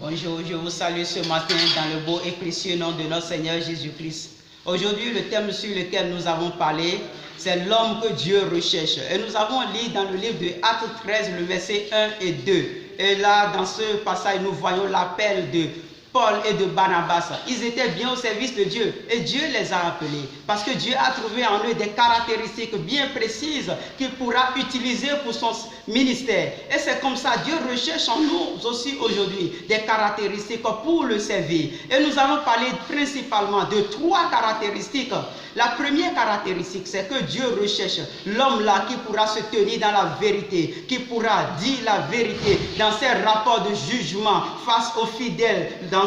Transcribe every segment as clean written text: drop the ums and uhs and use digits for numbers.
Bonjour, je vous salue ce matin dans le beau et précieux nom de notre Seigneur Jésus-Christ. Aujourd'hui, le thème sur lequel nous avons parlé, c'est l'homme que Dieu recherche. Et nous avons lu dans le livre de Actes 13, le verset 1 et 2. Et là, dans ce passage, nous voyons l'appel de Paul et de Barnabas. Ils étaient bien au service de Dieu et Dieu les a appelés parce que Dieu a trouvé en eux des caractéristiques bien précises qu'il pourra utiliser pour son ministère. Et c'est comme ça, Dieu recherche en nous aussi aujourd'hui des caractéristiques pour le servir. Et nous allons parler principalement de 3 caractéristiques. La première caractéristique, c'est que Dieu recherche l'homme là qui pourra se tenir dans la vérité, qui pourra dire la vérité dans ses rapports de jugement face aux fidèles, dans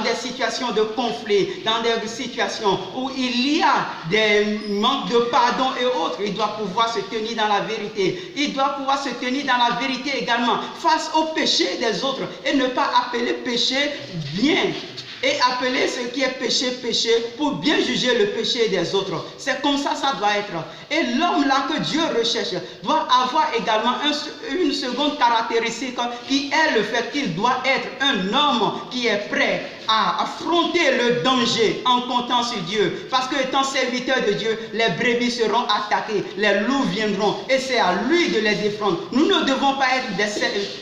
des situations de conflit, dans des situations où il y a des manques de pardon et autres. Il doit pouvoir se tenir dans la vérité. Il doit pouvoir se tenir dans la vérité également face au péché des autres et ne pas appeler péché bien. Et appeler ce qui est péché, péché, pour bien juger le péché des autres. C'est comme ça doit être. Et l'homme là que Dieu recherche doit avoir également une seconde caractéristique qui est le fait qu'il doit être un homme qui est prêt à affronter le danger en comptant sur Dieu. Parce que étant serviteur de Dieu, les brebis seront attaquées, les loups viendront et c'est à lui de les défendre. Nous ne devons pas être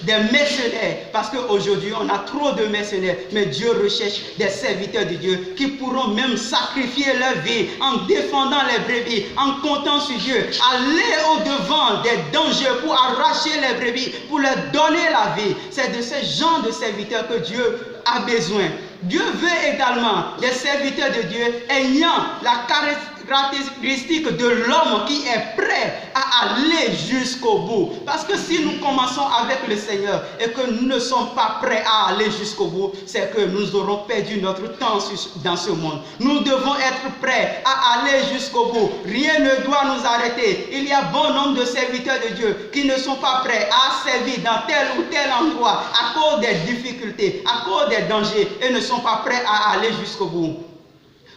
des mercenaires parce qu'aujourd'hui on a trop de mercenaires, mais Dieu recherche des serviteurs de Dieu qui pourront même sacrifier leur vie en défendant les brebis, en comptant sur Dieu, aller au-devant des dangers pour arracher les brebis, pour leur donner la vie. C'est de ce genre de serviteurs que Dieu a besoin. Dieu veut également des serviteurs de Dieu ayant la caractéristique de l'homme qui est prêt à aller jusqu'au bout. Parce que si nous commençons avec le Seigneur et que nous ne sommes pas prêts à aller jusqu'au bout, c'est que nous aurons perdu notre temps dans ce monde. Nous devons être prêts à aller jusqu'au bout. Rien ne doit nous arrêter. Il y a bon nombre de serviteurs de Dieu qui ne sont pas prêts à servir dans tel ou tel endroit à cause des difficultés, à cause des dangers et ne sont pas prêts à aller jusqu'au bout.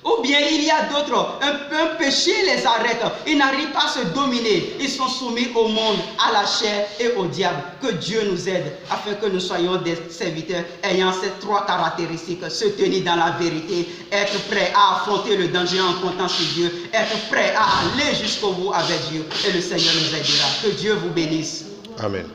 Ou bien il y a d'autres, un péché les arrête, ils n'arrivent pas à se dominer, ils sont soumis au monde, à la chair et au diable. Que Dieu nous aide afin que nous soyons des serviteurs ayant ces 3 caractéristiques: se tenir dans la vérité, être prêt à affronter le danger en comptant sur Dieu, être prêt à aller jusqu'au bout avec Dieu, et le Seigneur nous aidera. Que Dieu vous bénisse. Amen.